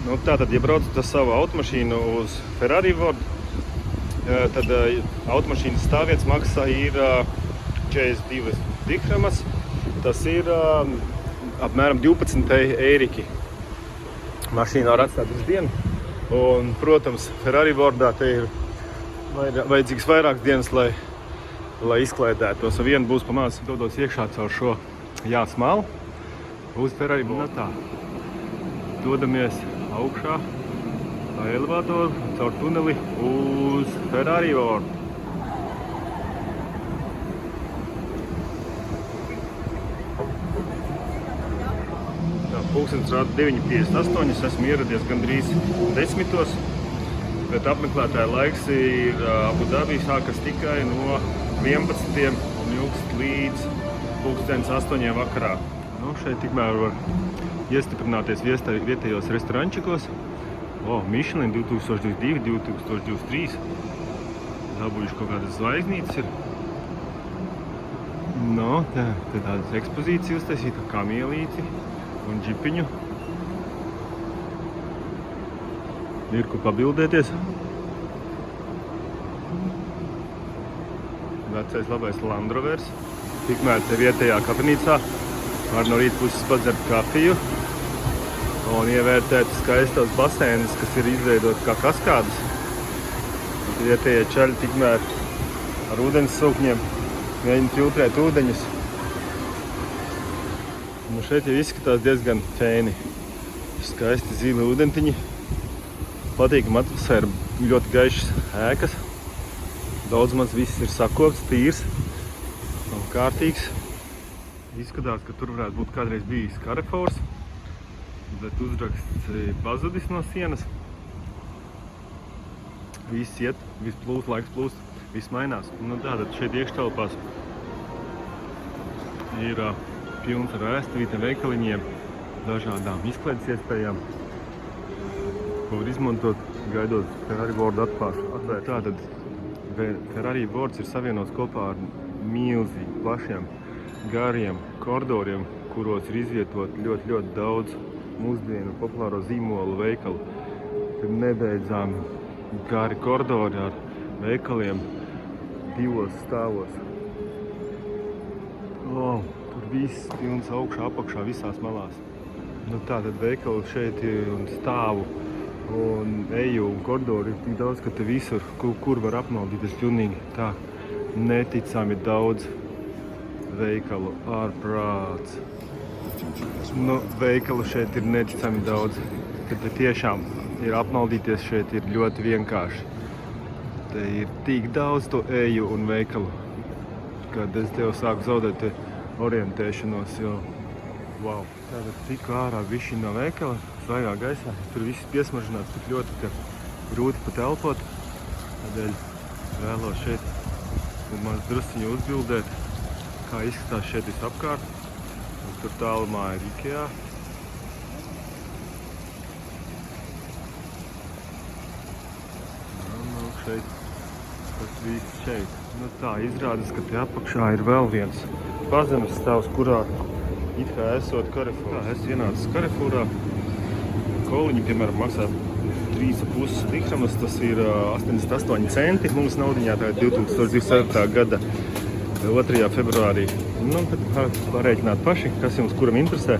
Nu, tātad, ja braucat ar savu automašīnu uz Ferrari World, tad automašīnas stāvvietas maksa ir 42 dirhamas. Tas ir apmēram 12 eiriki. Mašīnā var atstāt uz dienu. Un, protams, Ferrari Worldā te ir vajadzīgs vairākas dienas, lai izklaidētos. Viena būs pamācas dodos iekšā caur šo jāsmalu uz Ferrari World. Tā. Dodamies augšā pa elevatoru caur tuneli uz Ferrari World. Pulkstenis rāda 9:58, es esmu ieradies gandrīz 10, bet apmeklētāja laiks ir Abu Dabī sākas tikai no 11 un ilgst līdz pulkstenis 8 vakarā. Nu, šeit tikmēr var iestiprināties vietējos restorančikos. Michelin 2022, 2023. Dabūjuši kaut kādas zvaigznītes ir. Nu, te tādas ekspozīcijas uztaisīta, kā mielīti un džipiņu. Ir kur pabildēties. Vecais labais Land Rovers. Tikmēr te vietējā kafejnīcā var no rīta puses padzert kafiju un ievērtēt skaistos basēnus, kas ir izveidoti kā kaskādas. Vietējie čaļi tikmēr ar ūdens sūkņiem mēģina filtrēt ūdeņus. Nu, šeit jau izskatās diezgan fēni. Skaisti zili ūdentiņi. Patīkama atmosfēra, ļoti gaišas ēkas. Daudz maz viss ir sakopts, tīrs un kārtīgs. Izskatās, ka tur varētu būt kādreiz bijis Carrefours, bet uzraksts pazudis no sienas. Viss iet, viss plūst, laiks plūst, viss mainās. Nu, tātad šeit iekštelpās ir pilns ar ēstuvītiem veikaliņiem, dažādām izklaides iespējām, ko var izmantot, gaidot Ferrari World atvērt. Tātad Ferrari World ir savienots kopā ar milzīgi plašiem, gariem koridoriem, kuros ir izvietot ļoti daudz mūsdienu populāro zīmolu veikalu. Ir nebeidzami gari koridori ar veikaliem 2 stāvos. Tur viss pilns augšā, apakšā, visās malās. Nu, tātad veikali šeit ir un stāvu un eju un koridori ir tik daudz, ka te visur, kur var apmaldīties pilnīgi tā neticami daudz veikalu ārprāts. Nu, veikalu šeit ir neticami daudz. Tad tiešām ir apmaldīties šeit ir ļoti vienkārši. Te ir tik daudz to eju un veikalu, kad es tev sāku zaudēt orientēšanos, jo wow. Tātad tiku ārā viši no veikala, svaigā gaisā. Tur viss piesmažināts tik ļoti, ka grūti pat elpot. Tādēļ vēlos šeit maz drusciņu uzbildēt, kā izskatās šeit visapkārt. Tur tālumā ir IKEA. Nu, šeit tas viss šeit. Nu, tā izrādās, ka te apakšā ir vēl viens pazemes stāvs, kurā it kā esot Carrefour. Tā, es ienācu Carrefourā. Koliņi, piemēram, maksā 3,5 dirhamas, tas ir 88 centi. Mums naudiņā tā ir 2024. gada 2. februārī. Nu, tad parēķināt paši, kas jums kuram interesē.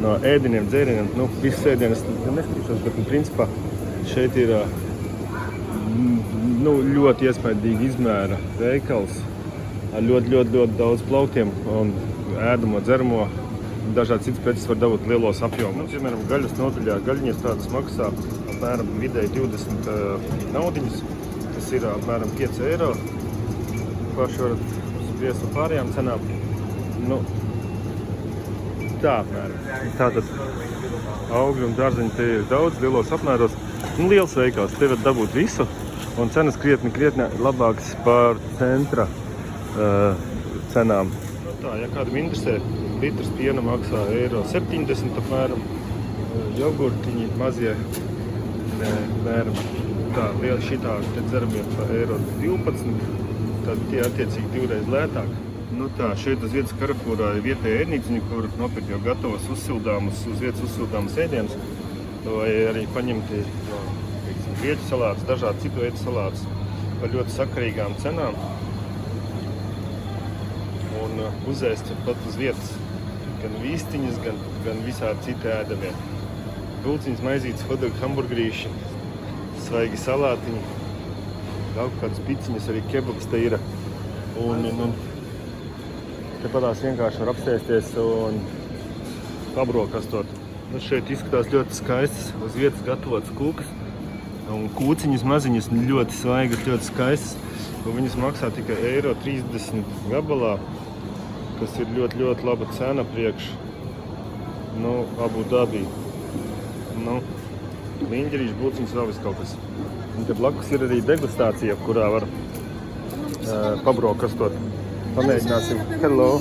No ēdieniem, dzērieniem, nu, visas ēdienas neskatīšos, bet, principā, šeit ir ļoti iespaidīgi izmēra veikals ar ļoti daudz plauktiem un ēdamo, dzeramo. Dažādi citas preces var dabūt lielos apjomos. Nu, piemēram, gaļas nodaļā gaļiņas tādas maksā apmēram vidēji 20 naudiņas. Tas ir apmēram 5 eiro. Paši varat spriest par pārējām cenām. Nu, tā apmēram. Tātad augļi un dārzeņi te ir daudz, lielos apmēros. Nu, liels veikals, te var dabūt visu. Un cenas krietni labākas par centra cenām. Tā, ja kādam interesē, litrs piena maksā €70 apmēram. Jogurtiņi mazie, apmēram tā, šitā te dzeramie par €12. Tad tie attiecīgi 2 reiz lētāk. Nu tā, šeit uz vietas Carrefourā ir vietēja ēdnīciņa, kur nopirkt jau gatavas uzsildāmas, uz vietas uzsildāmas ēdienas. vai arī paņemt grieķu salātus, dažādu citu veidu salātus par ļoti sakarīgām cenām un uzēst pat uz vietas gan vistiņas, gan visādi citi ēdamie. Bulciņas, maizītes, hotdogi, hamburgerīši, svaigi salātiņi, kaut kādas piciņas, arī kebabs te ir. Un te padās vienkārši var apsēsties un pabrokastot. Šeit izskatās ļoti skaistas, uz vietas gatavotas kūkas un kūciņas maziņas ļoti svaigas, ļoti skaistas. Un viņas maksā tikai €30 gabalā, kas ir ļoti, ļoti laba cena priekš Abu Dabī. Līņģerīši, bulciņas, vēl viss kaut kas. Un te blakus ir arī degustācija, kurā var pabrokastot. Pamēģināsim. Hello.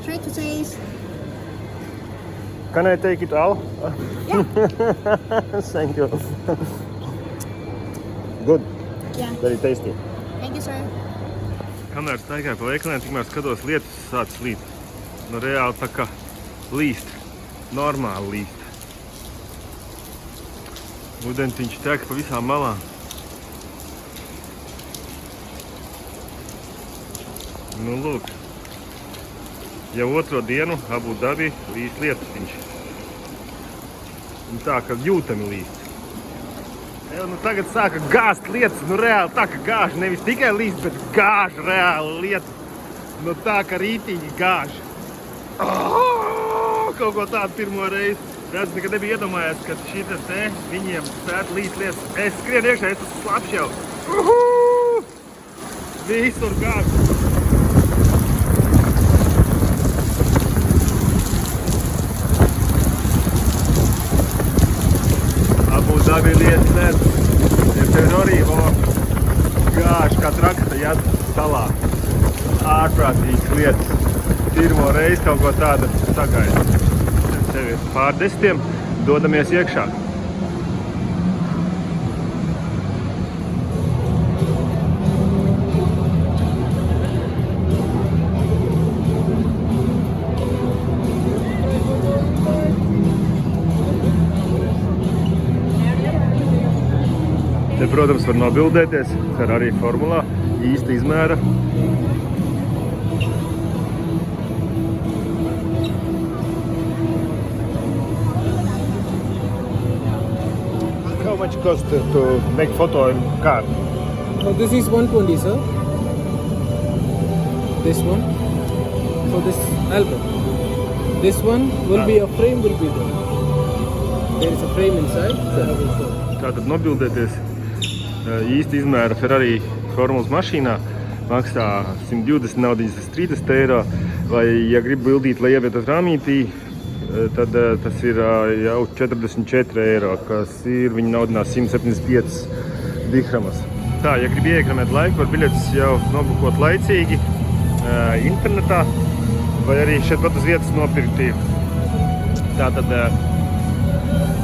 Try to taste. Can I take it all? Yeah. Thank you. Good. Yeah. Very tasty. Thank you, sir. Kamēr staigāju pa veikaliem, tikmēr skatos lietas sāc slīt. Reāli tā kā līst. Normāli līst. Ūdentiņš tek pa visām malām. Lūk. Jau otro dienu Abu Dabī līst lietusiņš. Tā, ka jūtami līst. Tagad sāka gāzt lietas, reāli tā, ka gāž. Nevis tikai līst, bet gāž reāli lietas. Tā, ka rītīgi gāž. Kaut ko tādu pirmo reizi. Redz, nekad nebija iedomājies, ka šitas te viņiem spētu līst lietas. Es skrienu iekšā, es esmu slapš jau. Visur gāž. Abu Dabī lietas, ja tev arī gāž kā trakta jāt salā. Ārprātīgas lietas. Pirmo reizi kaut ko tādu sagaida. Tev ir pār 10, dodamies iekšā. Te, protams, var nobildēties Ferrari formulā, īsta izmēra. How much cost to make photo in car? This is 120, sir. This one. So this album. This one will be a frame will be there. There is a frame inside. So I will show. Tātad nobildēties īsti izmēra Ferrari formulas mašīnā maksā 120 naudiņas, 30 eiro. Vai, ja grib bildīt, lai ievietot rāmītī, tad tas ir jau 44 eiro, kas ir viņa naudinās 175 dirhamas. Tā, ja grib ieekramēt laiku, var biļetes jau nobukot laicīgi internetā, vai arī šeit pat uz vietas nopirkt. Tātad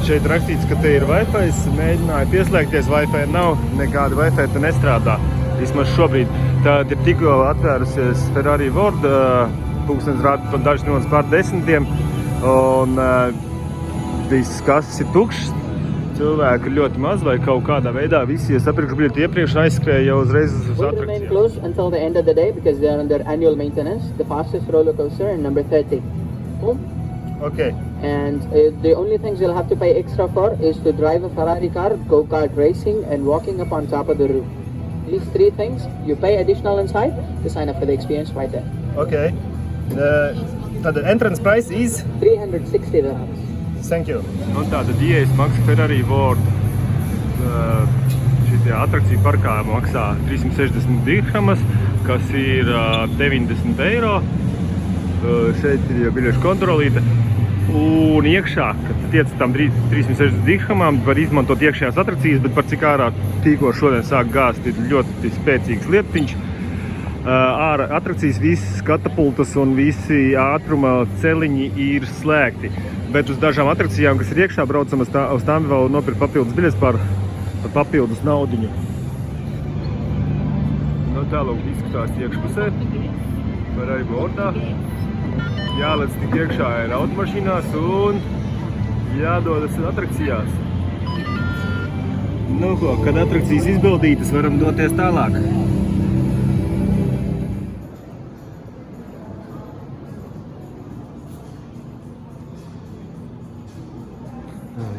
šeit rakstīts, ka te ir Wi-Fi, es mēģināju pieslēgties, Wi-Fi nav, nekāda Wi-Fi te nestrādā, vismaz šobrīd. Tad ir tikko atvērusies Ferrari World, pulkstenis rāda dažas minūtes pār 10, un viss kases ir tukšs, cilvēki ir ļoti maz vai kaut kādā veidā visi sapirkuši biļeti iepriekš un aizskrēja jau uzreiz uz Will remain atrakcijām. closed until the end of the day because they are under annual maintenance. The fastest roller coaster in number 30. Cool? Okay. And the only things you'll have to pay extra for is to drive a Ferrari car, go-kart racing, and walking up on top of the roof. These three things, you pay additional inside to sign up for the experience right there. Okay. Tad entrance price is? 360 dirhams. Thank you. Un tātad ieejas maksa Ferrari World. Šitie atrakciju parkā maksā 360 dirhamas, kas ir 90 eiro. Šeit ir jau biļešu kontrolīte. Un iekšā, kad tiec tam 360 dirhamām, var izmantot iekšējās atrakcijas, bet par cik ārā tikko šodien sāk gāzt, ir ļoti spēcīgs lietiņš. Ārā atrakcijas, visas katapultas un visi ātruma celiņi ir slēgti. Bet uz dažām atrakcijām, kas ir iekšā, braucam uz tām vēl nopirkt papildus biļetes par papildus naudiņu. Tālāk izskatās iekšpusē, Ferrari Worldā. Jālec tik iekšā ir automašīnās un jādodas atrakcijās. Nu ko, kad atrakcijas izbaudītas, varam doties tālāk.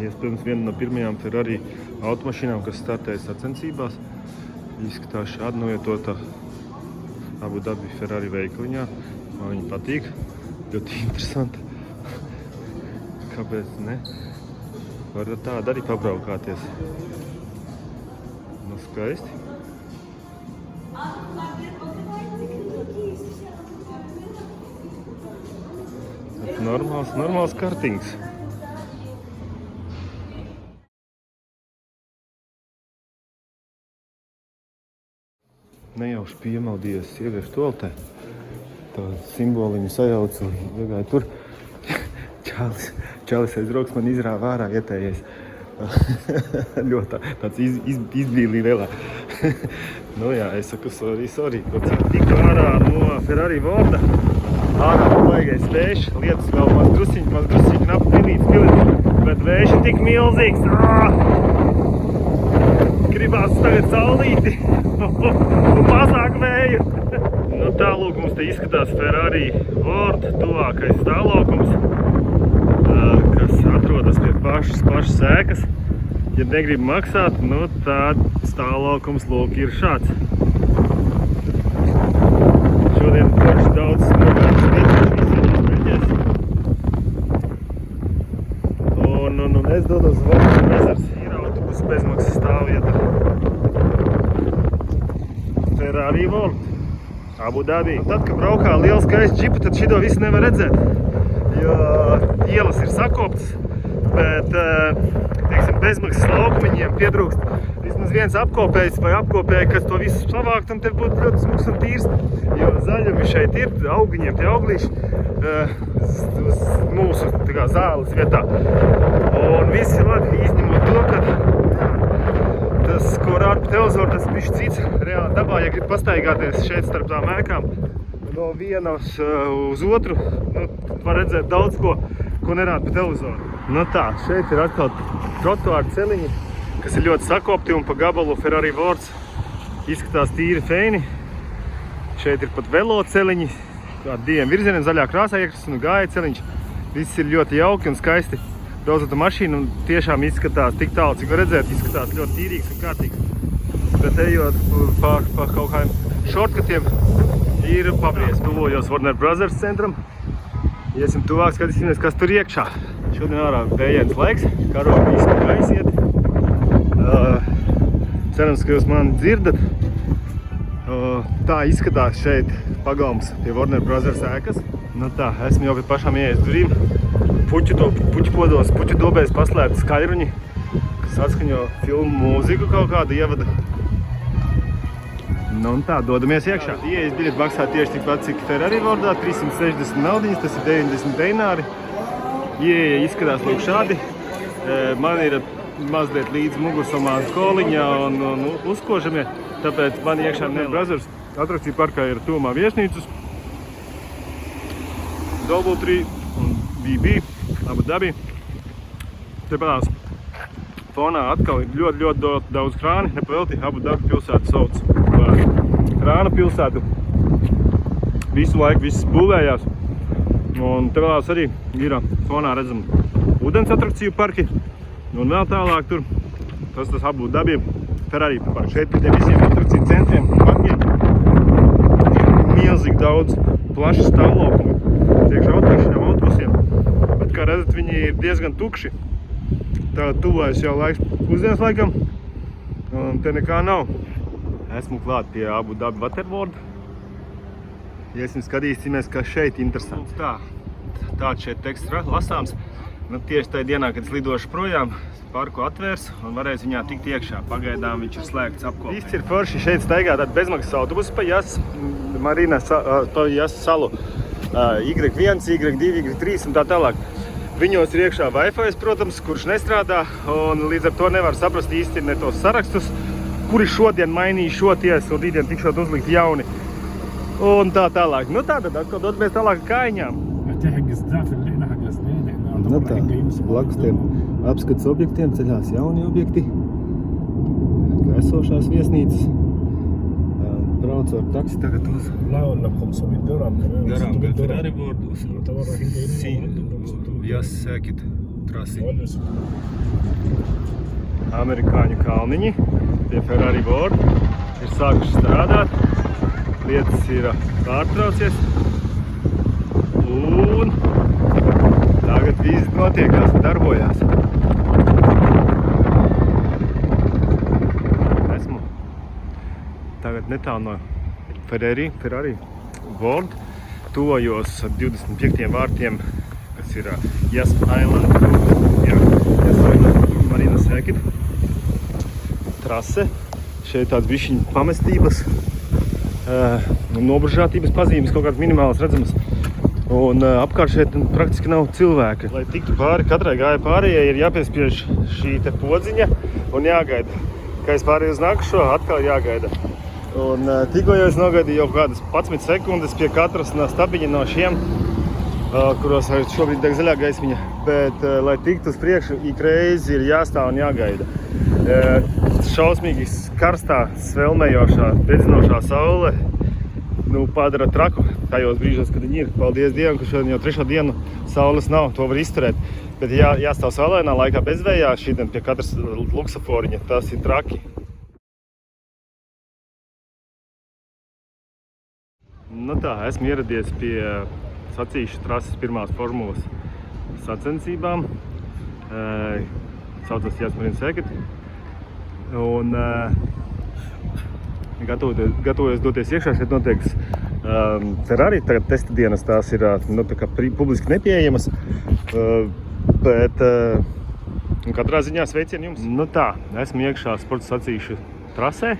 Iespējams, viena no pirmajām Ferrari automašīnām, kas startēja sacensībās. Izskatās šādi novietota Abu Dabi Ferrari veikaliņā. Man viņa patīk, ļoti interesanti. Kāpēc ne? Var tādu arī pabraukāties. Nu, skaisti. Normāls kartings. Nejauši piemaldījies sieviešu toaletē. Tā simboliņu sajaucu un iegāju tur. Čalis aiz rokas man izrāva ārā ietējies. Ļoti tāds izbīlī lielā. Nu jā, es saku sorry. Tik ārā no Ferrari Volta. Ārā baigais vējš, lietus vēl maz drusiņi, knapu pilīts. Bet vējš ir tik milzīgs. Gribās tagad saulīti un mazāk vēju. Nu tālūk mums te izskatās Ferrari World, tuvākais stāvlaukums, kas atrodas pie pašas ēkas. Ja negrib maksāt, nu tad stāvlaukums lūk ir šāds. Šodien forši daudz smogāks visiem. Un es dodos uz Volta ezers. Ir autobusu bezmaksas stāvvieta. Ferrari World, Abu Dabi. Tad, kad braukā liela skaista džipa, tad šito visu nevar redzēt, jo ielas ir sakoptas, bet, teiksim, bezmaksas laukumiņiem pietrūkst vismaz viens apkopējs vai apkopēji, kas to visu savākt, un te būtu ļoti smuks un tīrs, jo zaļumi šeit ir, augiņiem tie auglīši, uz mūsu zāles vietā. Un visi labi izņemot to, ka tas, ko rāda pa televizoru, tas bišķi cits reāli dabā, ja grib pastaigāties šeit starp tām ēkām no vienas uz otru, nu, var redzēt daudz ko nerāda pa televizoru. Nu tā, šeit ir atkal trotuāru celiņi, kas ir ļoti sakopti un pa gabalu Ferrari Worlds izskatās tīri feini. Šeit ir pat velo celiņi, ar diviem virzieniem, zaļā krāsā iekras un gāja celiņš. Viss ir ļoti jauki un skaisti. Braucot mašīnu un tiešām izskatās tik tālu, cik var redzēt, izskatās ļoti tīrīgs un kārtīgs. Bet ejot pa kaut kādiem šortkatiem, ir pabries. Tuvojos Warner Brothers centram. Iesim tuvāk, skatīsimies, kas tur iekšā. Šodien ārā vējains laiks, karogi izskat gaisiet. Cerams, ka jūs mani dzirdat. Tā izskatās šeit pagalms pie Warner Brothers ēkas. Nu tā, esmu jau pie pašām ieejas durīm. Puķu dobēs paslēpti skaļruņi, kas atskaņo filmu mūziku kaut kādu ievada. Nu un tā, dodamies iekšā. Ieejas biļeti maksā tieši tikpat, cik Ferrari Worldā, 360 naudiņas, tas ir 90 dināri. Ieeja izskatās lūk šādi. Man ir mazliet līdz mugursomā koliņā un uzkožamie, tāpēc man iekšā Brothers atrakciju parkā ir tuvumā viesnīcas. Doubletree un BB, Abu Dabi. Te parās fonā atkal ir ļoti daudz krāni, nepavelti Abu Dabi pilsētu sauc par krāna pilsētu. Visu laiku viss būvējās. Un te parās arī ir fonā redzam ūdens atrakciju parki. Un vēl tālāk tur, tas Abu Dabi Ferrari parki. Šeit pie visiem atrakciju centriem parkiem milzīgi daudz plaši stāvlaukumi. Tiekš automašīnām, autobusiem, bet, kā redzat, viņi ir diezgan tukši. Tagad tuvojas jau laiks pusdienas laikam, un te nekā nav. Esmu klāt pie Abu Dabi Waterworld. Iesim skatīsimies, kas šeit interesants. Tāds šeit teksts lasāms. Nu, tieši tajā dienā, kad es lidošu projām, parku atvērs un varēs viņā tikt iekšā. Pagaidām viņš ir slēgts apkopē. Viss ir forši šeit staigā tādi bezmaksas autobusi pa Jas Marina pa Jas salu. Y1, Y2, Y3 un tā tālāk. Viņos ir iekšā Wi-Fi, protams, kurš nestrādā, un līdz ar to nevar saprast īsti ne tos sarakstus, kuri šodien mainīšoties un rītdien tikšot uzlikt jauni. Un tā tālāk. Nu tā tad atkal dodamies tālāk kājņām. Nu tā, blakus tiem apskats objektiem ceļās jauni objekti, kā esošās viesnīcas. Braucu ar taksi tagad uz garām Ferrari World, jāsēkit trasi. Amerikāņu kalniņi pie Ferrari World ir sākuši strādāt, lietas ir pārtraucies un tagad viss notiekās, darbojās. Esmu tagad netālu no Ferrari World, tuvojos 25 vārtiem, kas ir Yas Island Marina Circuit trase. Šeit tāds bišķiņ pamestības, noburžātības pazīmes, kaut kāds minimāls redzamas. Un apkārt šeit praktiski nav cilvēki. Lai tiktu pāri, katrai gāja pārējai ir jāpiespiež šī te podziņa un jāgaida. Kā es pārēju uz nākušo, atkal jāgaida. Un tikko jau es nogaidīju jau kādas 11 sekundes pie katras no stabiņa no šiem, kuros šobrīd deg zaļā gaismiņa. Bet, lai tiktu uz priekšu, ik reizi ir jāstāv un jāgaida. Šausmīgi karstā, svelmējošā, dedzinošā saule padara traku tajos brīžos, kad viņi ir. Paldies Dievam, ka šodien jau 3. dienu saules nav, to var izturēt. Bet jāstāv saulainā laikā bezvējā, šodien pie katras luksaforiņa, tas ir traki. Nu tā, esmu ieradies pie sacīkšu trases pirmās formulas sacensībām. Saucas Yas Marina Circuit. Un gatavojos doties iekšā, šeit notiek Ferrari tagad testa dienas, tās ir tā kā publiski nepieejamas, bet katrā ziņā sveicieni jums. Nu tā, esmu iekšā sporta sacīkšu trasē,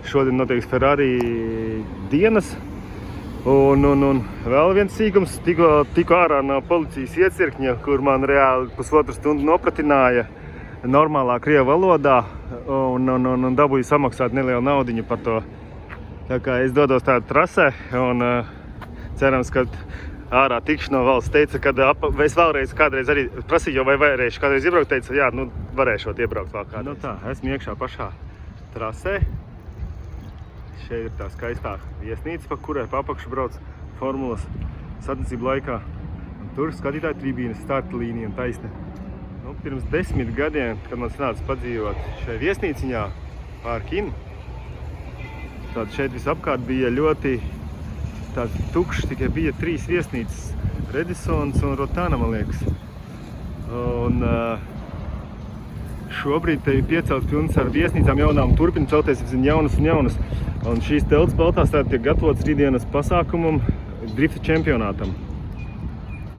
šodien notiek Ferrari dienas, un vēl viens sīkums, tikko ārā no policijas iecirkņa, kur man reāli pusotru stundu nopratināja normālā krievu valodā un dabūju samaksāt nelielu naudiņu par to. Tā kā es dodos tādā trasē un cerams, ka ārā tikšu no valsts teica, kad es vēlreiz kādreiz arī prasīju, vai varēšu kādreiz iebraukt, teica, jā, nu varēšot iebraukt vēl kādreiz. Nu tā, esmu iekšā pašā trasē. Šeit ir tā skaistā viesnīca, pa kurai papakšu brauc formulas sacensību laikā. Un tur skatītāju tribīnes, starta līnija un taisne. Pirms 10 gadiem, kad man sanāca padzīvot šai viesnīciņā pār kinu, tad šeit visapkārt bija ļoti tukšs, tikai bija 3 viesnīcas, Redisons un Rotana, man liekas. Un šobrīd te ir piecelts pilns ar viesnīcām jaunām, turpina celties jaunas un jaunas. Un šīs telts baltās tiek gatavotas rītdienas pasākumam, drifta čempionātam.